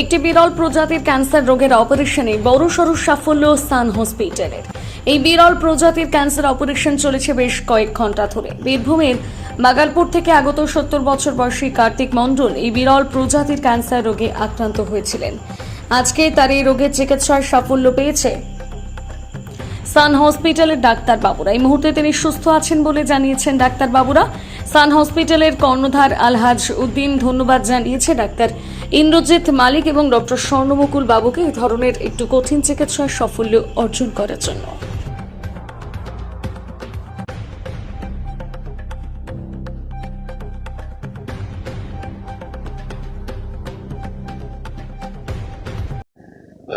একটি বিরল প্রজাতির ক্যান্সার রোগের অপারেশনে বড়সড় সাফল্য সান হসপিটালের। এই বিরল প্রজাতির ক্যান্সার অপারেশন চলেছে বেশ কয়েক ঘন্টা ধরে। বীরভূমের বাগালপুর থেকে আগত 70 বছর বয়সী কার্তিক মণ্ডল এই বিরল প্রজাতির ক্যান্সার রোগে আক্রান্ত হয়েছিলেন। আজকে তার এই রোগের চিকিৎসায় সাফল্য পেয়েছে সান হসপিটালের ডাক্তারবাবুরা। এই মুহূর্তে তিনি সুস্থ আছেন বলে জানিয়েছেন ডাক্তারবাবুরা। সান হসপিটালের কর্ণধার আলহাজ উদ্দিন ধন্যবাদ জানিয়েছে ডাক্তার ইন্দ্রজিৎ মালিক এবং ডক্টর স্বর্ণমুকুল বাবুকে এই ধরনের একটু কঠিন চিকিৎসায় সাফল্য অর্জন করার জন্য।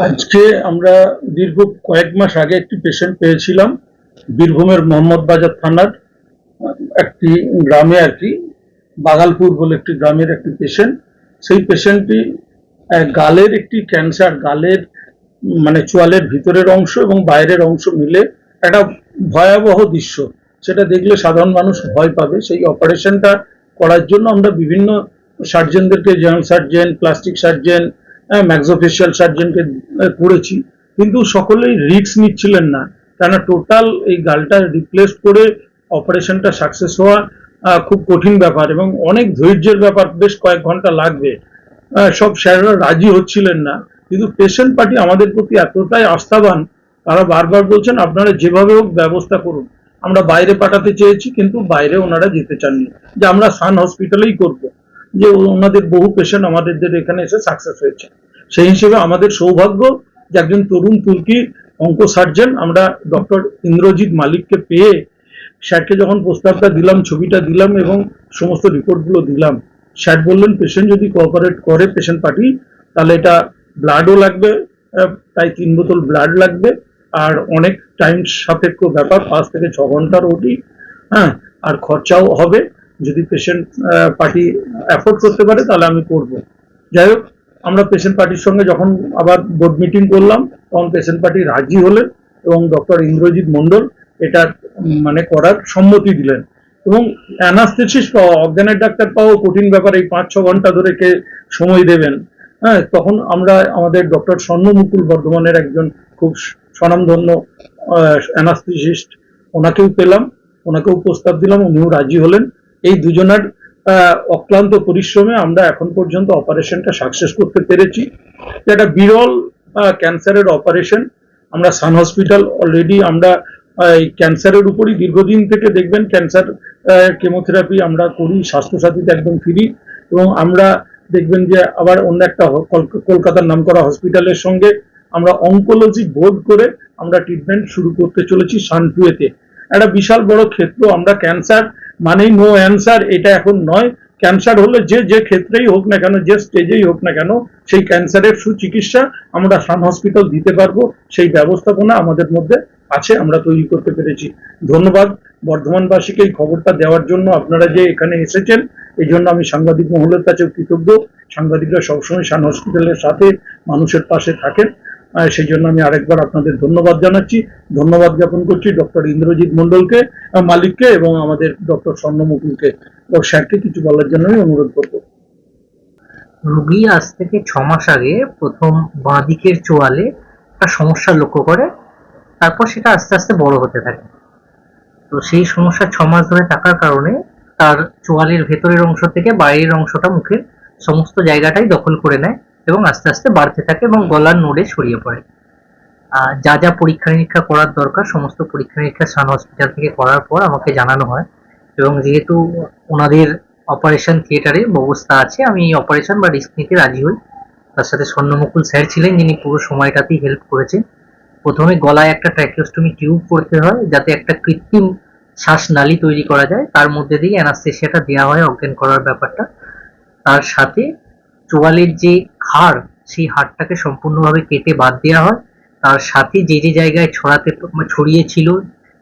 আজকে আমরা দীর্ঘ কয়েক মাস আগে একটি পেশেন্ট পেয়েছিলাম বীরভূমের মোহাম্মদ বাজার থানার একটি গ্রামে আর কি, বাগালপুর বলে একটি গ্রামের একটি পেশেন্ট। সেই পেশেন্টটি গালের একটি ক্যান্সার, গালের মানে চোয়ালের ভিতরের অংশ এবং বাইরের অংশ মিলে একটা ভয়াবহ দৃশ্য। সেটা দেখলে সাধারণ মানুষ ভয় পাবে। সেই অপারেশনটা করার জন্য আমরা বিভিন্ন সার্জনদেরকে, জেনারেল সার্জন, প্লাস্টিক সার্জন, ম্যাক্সোফেশিয়াল সার্জনকে করেছি, কিন্তু সকলেই রিস্ক নিচ্ছিলেন না। কেন টোটাল এই গালটা রিপ্লেস করে অপারেশনটা সাকসেস হওয়া খুব কঠিন ব্যাপার এবং অনেক ধৈর্যের ব্যাপার, বেশ কয়েক ঘন্টা লাগবে। সব স্যাররা রাজি হচ্ছিলেন না, কিন্তু পেশেন্ট পার্টি আমাদের প্রতি এতটাই আস্থাবান, তারা বারবার বলছেন আপনারা যেভাবে হোক ব্যবস্থা করুন। আমরা বাইরে পাঠাতে চেয়েছি, কিন্তু বাইরে ওনারা যেতে চাননি, যে আমরা সান হসপিটালেই করব, যে ওনাদের বহু পেশেন্ট আমাদের এখানে এসে সাকসেস হয়েছে। সেই হিসেবে আমাদের সৌভাগ্য যে একজন তরুণ তুর্কি অঙ্ক সার্জন আমরা ডক্টর ইন্দ্রজিৎ মালিককে পেয়ে স্যারকে যখন প্রস্তাবটা দিলাম, ছবিটা দিলাম এবং সমস্ত রিপোর্টগুলো দিলাম, স্যার বললেন পেশেন্ট যদি কোঅপারেট করে পেশেন্ট পার্টি, তাহলে এটা ব্লাডও লাগবে, তাই 3 বোতল ব্লাড লাগবে, আর অনেক টাইম সাপেক্ষ ব্যাপার, 5 থেকে 6 ঘন্টার ওটি, হ্যাঁ, আর খরচাও হবে। যদি পেশেন্ট পার্টি অ্যাফোর্ড করতে পারে তাহলে আমি করব। যাই হোক, আমরা পেশেন্ট পার্টির সঙ্গে যখন আবার বোর্ড মিটিং করলাম, তখন পেশেন্ট পার্টি রাজি হলেন এবং ডক্টর ইন্দ্রজিৎ মণ্ডল এটা মানে করার সম্মতি দিলেন। এবং অ্যানাস্থেসিস্ট পাওয়া, অজ্ঞানের ডাক্তার পাওয়া কঠিন ব্যাপার, এই 5-6 ঘন্টা ধরে কে সময় দেবেন। হ্যাঁ, তখন আমরা আমাদের ডক্টর স্বর্ণমুকুল বর্ধমানের একজন খুব স্বনামধন্য অ্যানাস্থেসিস্ট, ওনাকেও পেলাম, ওনাকেও প্রস্তাব দিলাম, উনিও রাজি হলেন। এই দুজনের অক্লান্ত পরিশ্রমে আমরা এখন পর্যন্ত অপারেশনটা সাকসেস করতে পেরেছি। একটা বিরল ক্যান্সারের অপারেশন। আমরা সান হসপিটাল অলরেডি আমরা এই ক্যান্সারের উপরই দীর্ঘদিন থেকে দেখবেন ক্যান্সার কেমোথেরাপি আমরা করি, স্বাস্থ্যসাথীতে একদম ফ্রি। এবং আমরা দেখবেন যে আবার অন্য একটা কলকাতার নামকরা হসপিটালের সঙ্গে আমরা অঙ্কোলজি বোর্ড করে আমরা ট্রিটমেন্ট শুরু করতে চলেছি সানটুয়েতে। একটা বিশাল বড় ক্ষেত্র। আমরা ক্যান্সার মানেই নো অ্যান্সার এটা এখন নয়। ক্যান্সার হলে যে ক্ষেত্রেই হোক না কেন, যে স্টেজেই হোক না কেন, সেই ক্যান্সারের সুচিকিৎসা আমরা সান হসপিটাল দিতে পারবো। সেই ব্যবস্থাপনা আমাদের মধ্যে আছে, আমরা তৈরি করতে পেরেছি। ধন্যবাদ বর্ধমানবাসীকে এই খবরটা দেওয়ার জন্য। আপনারা যে এখানে এসেছেন এই জন্য আমি সাংবাদিক মহলের কাছে কৃতজ্ঞ। সাংবাদিকরা সবসময় সান হসপিটালের সাথে মানুষের পাশে থাকেন, সেই জন্য আমি আরেকবার আপনাদের ধন্যবাদ জানাচ্ছি। ধন্যবাদ জ্ঞাপন করছি ডক্টর ইন্দ্রজিৎ মণ্ডলকে, মালিককে এবং আমাদের ডক্টর স্বর্ণমুকুলকে। ও স্যারকে কিছু বলার জন্য আমি অনুরোধ করব। রোগী আজ থেকে 6 মাস আগে প্রথম বাঁ দিকের চোয়ালে একটা সমস্যা লক্ষ্য করে, তারপর সেটা আস্তে আস্তে বড় হতে থাকে। তো সেই সমস্যা 6 মাস ধরে থাকার কারণে তার চোয়ালের ভেতরের অংশ থেকে বাইরের অংশটা মুখের সমস্ত জায়গাটাই দখল করে নেয় এবং আস্তে আস্তে বাড়তে থাকে এবং গলার নোডে ছড়িয়ে পড়ে। যা যা পরীক্ষা নিরীক্ষা করার দরকার সমস্ত পরীক্ষা নিরীক্ষা সান হসপিটাল থেকে করার পর আমাকে জানানো হয়, এবং যেহেতু ওনাদের অপারেশন থিয়েটারে ব্যবস্থা আছে, আমি এই অপারেশন বা রিস্ক নিতে রাজি হই। তার সাথে স্বর্ণমুকুল স্যার ছিলেন, যিনি পুরো সময়টাতেই হেল্প করেছেন। প্রথমে গলায় একটা ট্র্যাকিওস্টমি টিউব করতে হয়, যাতে একটা কৃত্রিম শ্বাসনালী তৈরি করা যায়, তার মধ্যে দিয়ে অ্যানাস্থেসিয়াটা দেওয়া হয় অজ্ঞান করার ব্যাপারটা। তার সাথে চোয়ালের যে হাড়, সেই হাড়টাকে সম্পূর্ণভাবে কেটে বাদ দেওয়া হয়। তার সাথে যে জায়গায় ছড়িয়েছিল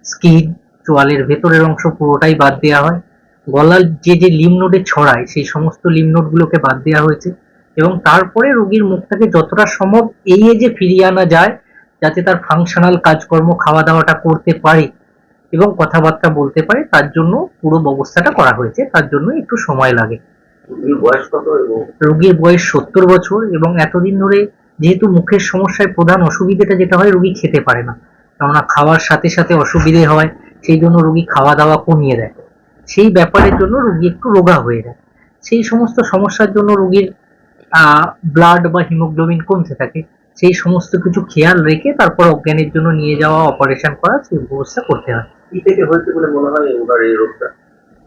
স্কিন, চোয়ালের ভেতরের অংশ পুরোটাই বাদ দেওয়া হয়। গলার যে লিম্ফ নোডে ছড়ায় সেই সমস্ত লিম্ফ নোডগুলোকে বাদ দেওয়া হয়েছে, এবং তারপরে রোগীর মুখটাকে যতটা সম্ভব এই এজে ফিরিয়ে আনা যায়, যাতে তার ফাংশনাল কাজকর্ম, খাওয়া দাওয়াটা করতে পারে এবং কথাবার্তা বলতে পারে, তার জন্য পুরো ব্যবস্থাটা করা হয়েছে। তার জন্য একটু সময় লাগে। বয়স কত এবং রোগীর বয়স 70 বছর এবং এতদিন ধরে যেহেতু মুখের সমস্যায় প্রধান অসুবিধাটা যেটা হয়, রোগী খেতে পারে না, কেননা খাওয়ার সাথে সাথে অসুবিধে হয়, সেই জন্য রোগী খাওয়া দাওয়া কমিয়ে দেয়। সেই ব্যাপারের জন্য রোগী একটু রোগা হয়ে যায়। সেই সমস্ত সমস্যার জন্য রোগীর ব্লাড বা হিমোগ্লোবিন কমতে থাকে। সেই সমস্ত কিছু খেয়াল রেখে তারপর অজ্ঞানের জন্য নিয়ে যাওয়া, অপারেশন করা, সেই ব্যবস্থা করতে হয়। কি থেকে হয়েছে বলে মনে হয় ওনার এই রোগটা?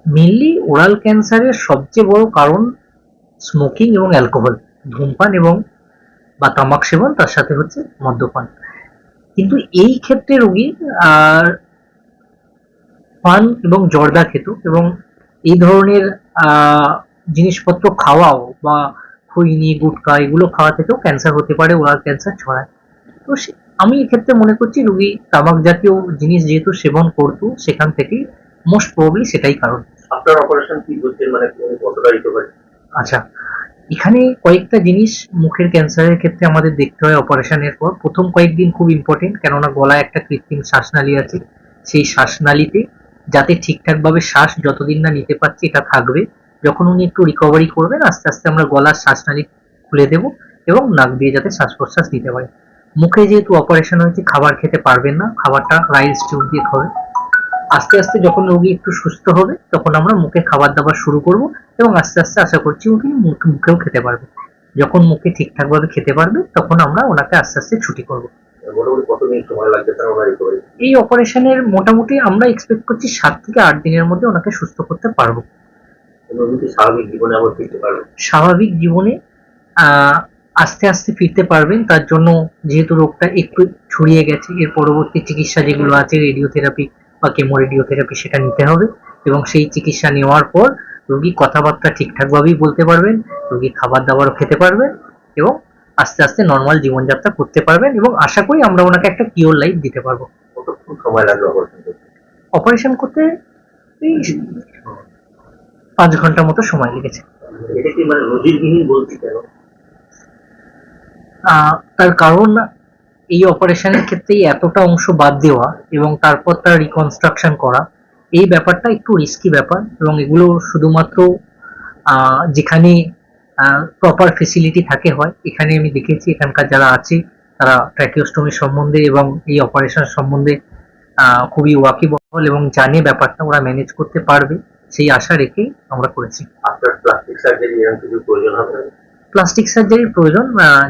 মেনলি ওরাল ক্যান্সারের সবচেয়ে বড় কারণ স্মোকিং এবং অ্যালকোহল, ধূমপান এবং বা তামাক সেবন, তার সাথে হচ্ছে মদ্যপান। কিন্তু এই ক্ষেত্রে রোগী পান এবং জর্দা খেত এবং এই ধরনের জিনিসপত্র খাওয়াও বা খৈনি, গুটকা এগুলো খাওয়া থেকেও ক্যান্সার হতে পারে, ওরাল ক্যান্সার ছড়ায়। তো আমি এক্ষেত্রে মনে করছি রোগী তামাক জাতীয় জিনিস যেহেতু সেবন করতো, সেখান থেকেই মোস্ট প্রবাবলি সেটাই কারণ। আপনার অপারেশন কি বলছেন, মানে কতটা রিকভারি? আচ্ছা, এখানে কয়েকটা জিনিস মুখের ক্যান্সারের ক্ষেত্রে আমাদের দেখতে হয় অপারেশনের পর। প্রথম কয়েকদিন খুব ইম্পর্টেন্ট, কেননা গলায় একটা কৃত্রিম শ্বাসনালী আছে। সেই শ্বাসনালীতে যাতে ঠিকঠাকভাবে শ্বাস যতদিন না নিতে পারছি এটা থাকবে। যখন উনি একটু রিকভারি করবেন, আস্তে আস্তে আমরা গলার শ্বাসনালী খুলে দেব এবং নাক দিয়ে যাতে শ্বাস প্রশ্বাস নিতে পারে। মুখে যেহেতু অপারেশন হয়েছে, খাবার খেতে পারবেন না, খাবারটা রাইস টিউব দিয়ে খাবে। আস্তে আস্তে যখন রোগী একটু সুস্থ হবে, তখন আমরা মুখে খাবার দাবার শুরু করব এবং আস্তে আস্তে আশা করছি উনি মুখেও খেতে পারবে। যখন মুখে ঠিকঠাক ভাবে খেতে পারবে, তখন আমরা ওনাকে আস্তে আস্তে ছুটি করব। মোটামুটি কতদিন সময় লাগবে তার ওনার রিকভারি? এই অপারেশনের মোটামুটি আমরা এক্সপেক্ট করছি 7 থেকে 8 দিনের মধ্যে ওনাকে সুস্থ করতে পারবো। উনি কি স্বাভাবিক জীবনে আবার ফিরতে পারবেন? স্বাভাবিক জীবনে আস্তে আস্তে ফিরতে পারবেন। তার জন্য যেহেতু রোগটা একটু ছড়িয়ে গেছে, এর পরবর্তী চিকিৎসা যেগুলো আছে, রেডিওথেরাপি বা কেমো রেডিওথেরাপি, সেটা নিতে হবে এবং সেই চিকিৎসা নেওয়ার পর রোগী কথাবার্তা ঠিকঠাকভাবেই বলতে পারবেন, রোগী খাবার দাবারও খেতে পারবেন এবং আস্তে আস্তে নর্মাল জীবনযাত্রা করতে পারবেন এবং আশা করি আমরা ওনাকে একটা কিওর লাইফ দিতে পারবো। কতক্ষণ সময় লাগবে অপারেশন করতে? অপারেশন করতে এই 5 ঘন্টা মতো সময় লেগেছে। এটা কি মানে নজিরবিহীন বলছি কেন? তার কারণ এই অপারেশনের ক্ষেত্রে এতটা অংশ বাদ দেওয়া এবং তারপর তার রিকনস্ট্রাকশন করা, এই ব্যাপারটা একটু রিস্কি ব্যাপার এবং এগুলো শুধুমাত্র যেখানে প্রপার ফেসিলিটি থাকে হয়। এখানে আমি দেখেছি এখানকার যারা আছে তারা ট্র্যাকিওস্টমি সম্বন্ধে এবং এই অপারেশন সম্বন্ধে খুবই ওয়াকিবহাল এবং জানে ব্যাপারটা, ওরা ম্যানেজ করতে পারবে, সেই আশা রেখেই আমরা করেছি। আপনার প্লাস্টিক সার্জারি এরকম কিছু প্রয়োজন হবে? প্লাস্টিক সার্জারির প্রয়োজন,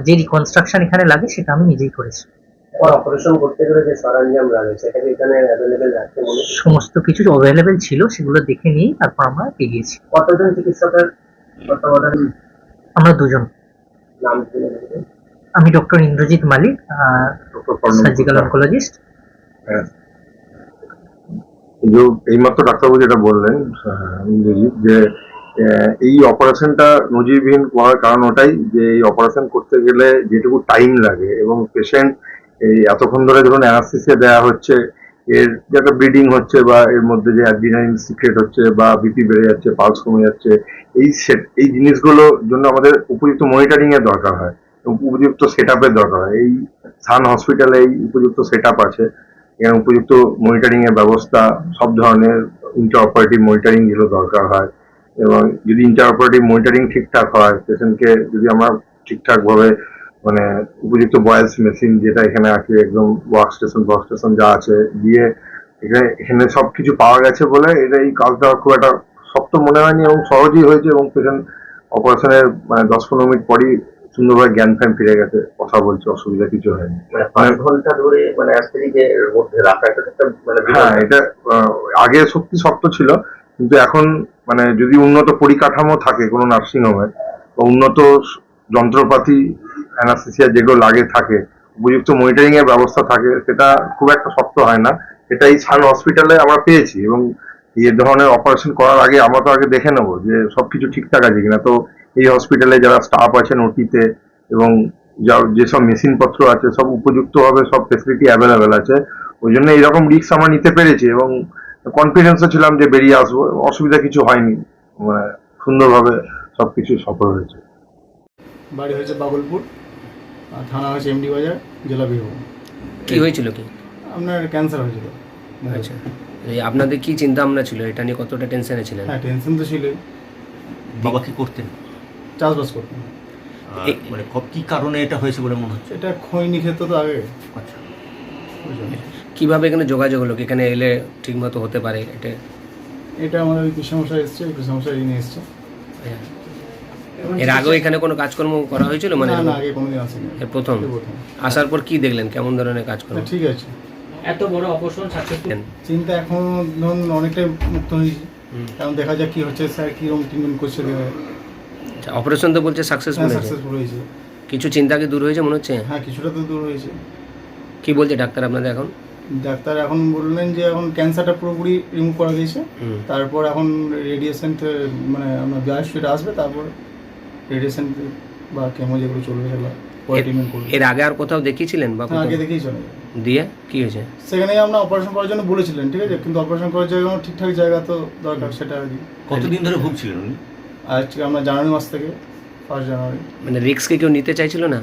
যে রিকনস্ট্রাকশন এখানে লাগে সেটা আমি নিজেই করেছি। অপারেশন করতে গেলে যে সরঞ্জাম লাগে সেটা কি এখানে অ্যাভেলেবেল আছে? সমস্ত কিছু অ্যাভেলেবেল ছিল, সেগুলো দেখে নিয়েই তারপর আমরা পেয়েছি। কতজন চিকিৎসকের তত্ত্বাবধান? আমরা 2 জন। নাম? আমি ডক্টর ইন্দ্রজিৎ মালিক, সার্জিক্যাল অনকোলজিস্ট। এইমাত্র ডাক্তারবাবু যেটা বললেন ইন্দ্রজিৎ, যে এই অপারেশনটা নজিরবিহীন করার কারণ ওটাই যে এই অপারেশন করতে গেলে যেটুকু টাইম লাগে এবং পেশেন্ট এই এতক্ষণ ধরে ধরুন অ্যানাস্থেসিয়া দেওয়া হচ্ছে, এর যে একটা ব্লিডিং হচ্ছে বা এর মধ্যে যে অ্যাড্রিনালিন সিক্রেট হচ্ছে বা বিপি বেড়ে যাচ্ছে, পালস কমে যাচ্ছে, এই জিনিসগুলোর জন্য আমাদের উপযুক্ত মনিটরিং এর দরকার হয় এবং উপযুক্ত সেট আপের দরকার হয়। এই সান হসপিটালে এই উপযুক্ত সেট আপ আছে, এখানে উপযুক্ত মনিটরিং এর ব্যবস্থা, সব ধরনের ইন্টার অপারেটিভ মনিটরিং গুলো দরকার হয় এবং যদি ইন্টার অপারেটিভ মনিটরিং ঠিকঠাক হয়, পেশেন্টকে যদি আমরা ঠিকঠাক ভাবে মানে উপযুক্ত বয়েস মেশিন যেটা এখানে আছে, একদম ওয়ার্ক স্টেশন যা আছে দিয়ে এখানে সবকিছু পাওয়া গেছে বলে এটা এই কাজটা খুব একটা শক্ত মনে হয়নি এবং সহজই হয়েছে এবং পেশেন্ট অপারেশনের মানে 10-15 মিনিট পরই সুন্দরভাবে জ্ঞান ফ্যান ফিরে গেছে, কথা বলছে, অসুবিধা কিছু হয়নি। 5 ঘন্টা ধরে মানে অ্যাস্টেরিকের মধ্যে রাখা, এটা একটা মানে হ্যাঁ, এটা আগে সত্যি শক্ত ছিল, কিন্তু এখন মানে যদি উন্নত পরিকাঠামো থাকে কোনো নার্সিং হোমে বা উন্নত যন্ত্রপাতি অ্যানাস্থেসিয়া যেগুলো লাগে থাকে, উপযুক্ত মনিটরিং এর ব্যবস্থা থাকে, সেটা খুব একটা শক্ত হয় না। এটা এই সান হসপিটালে আমরা পেয়েছি এবং এই ধরনের অপারেশন করার আগে আমরা তো আগে দেখে নেবো যে সবকিছু ঠিকঠাক আছে কিনা। তো এই হসপিটালে যারা স্টাফ আছেন ওটিতে এবং যেসব মেশিন পত্র আছে সব উপযুক্তভাবে সব ফেসিলিটি অ্যাভেলেবেল আছে, ওই জন্য এইরকম রিস্ক আমরা নিতে পেরেছি এবং কনফিডেন্সও ছিলাম যে বেরিয়ে আসবো, অসুবিধা কিছু হয়নি, মানে সুন্দরভাবে সবকিছু সফল হয়েছে। বাড়ি হয়েছে বাগলপুর, আর থানা হয়েছে এমডি বাজার, জেলা বীরভূম। কি হয়েছিল কি? আপনার ক্যান্সার হয়েছিল। আচ্ছা, এই আপনাদের কি চিন্তা ভাবনা ছিল, এটা নিয়ে কতটা টেনশনে ছিলেন? হ্যাঁ, টেনশন তো ছিলই। বাবা কি করতেন? চাষবাস করতেন। আর মানে কি কারণে এটা হয়েছে বলে মনে হচ্ছে? এটা খৈনি খেত তো আগে। আচ্ছা, ওই জন্য। কিভাবে এখানে যোগাযোগ হলো কি এখানে এলে ঠিকমতো হতে পারে এটা? এটা আমাদের ওই কৃষ্ণমশাই এসছে, কৃষ্ণমশাই নিয়ে এসছে। এর আগেও এখানে কোনো কাজকর্ম করা হয়েছিল মানে? না, আগে কোনোদিন আসেনি। এর প্রথম এই প্রথম। আসার পর কি দেখলেন, কেমন ধরনের কাজকর্ম? না, ঠিক আছে। এত বড় অপারেশন সাকসেসফুল। চিন্তা এখন ধরুন অনেকটাই মুক্ত হয়েছি, কারণ দেখা যাক কি হচ্ছে, স্যার কীরকম ট্রিটমেন্ট করছে। অপারেশন তো বলছে সাকসেসফুল হয়েছে, সাকসেসফুল হয়েছে। কিছু চিন্তা কি দূর হয়েছে মনে হচ্ছে? হ্যাঁ, কিছুটা তো দূর হয়েছে। কি বলছে ডাক্তার আপনাদের এখন? ডাক্তার এখন বললেন যে এখন ক্যান্সারটা পুরোপুরি রিমুভ করা দিয়েছে, তারপর এখন রেডিয়েশন মানে আপনার বায়োপসিটা আসবে, তারপর রেডিয়েশন বা কেমো যেগুলো চলবে সেগুলো পরে ট্রিটমেন্ট করবে। এর আগে আর কোথাও দেখিয়েছিলেন বা হ্যাঁ, আগে দেখেই চলে দিয়ে কি হয়েছে? সেখানে আমরা অপারেশন করার জন্য বলেছিলেন, ঠিক আছে, কিন্তু অপারেশন করার জায়গা ঠিকঠাক জায়গা তো দরকার, সেটা আর কি। কতদিন ধরে ভুগছিলেন উনি? আজকে আমরা জানুয়ারি মাস থেকে 1 জানুয়ারি। মানে রিস্ক কি কেউ নিতে চাইছিল না?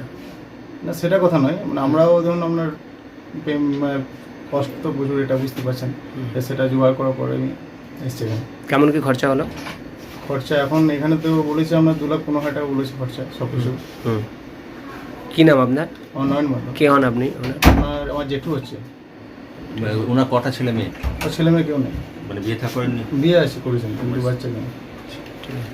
না, সেটা কথা নয়, মানে আমরাও ধরুন আপনার মানে কষ্ট তো প্রচুর, এটা বুঝতে পারছেন, সেটা জোগাড় করার পরে আমি এসছি এখানে। কেমন কি খরচা হলো? খরচা এখন এখানে তো বলেছি আমরা 2,15,000 টাকা বলেছি খরচা সব কিছু। কি নাম আপনার? আমার নয়ন মাত্র। কে হন আপনি? আমার জেঠু হচ্ছে। ওনার কটা ছেলে মেয়ে? আর ছেলে মেয়ে কেউ নেই, মানে বিয়ে থা করেননি? বিয়ে আছে করেছেন, কিন্তু বাচ্চা নেই। ঠিক আছে।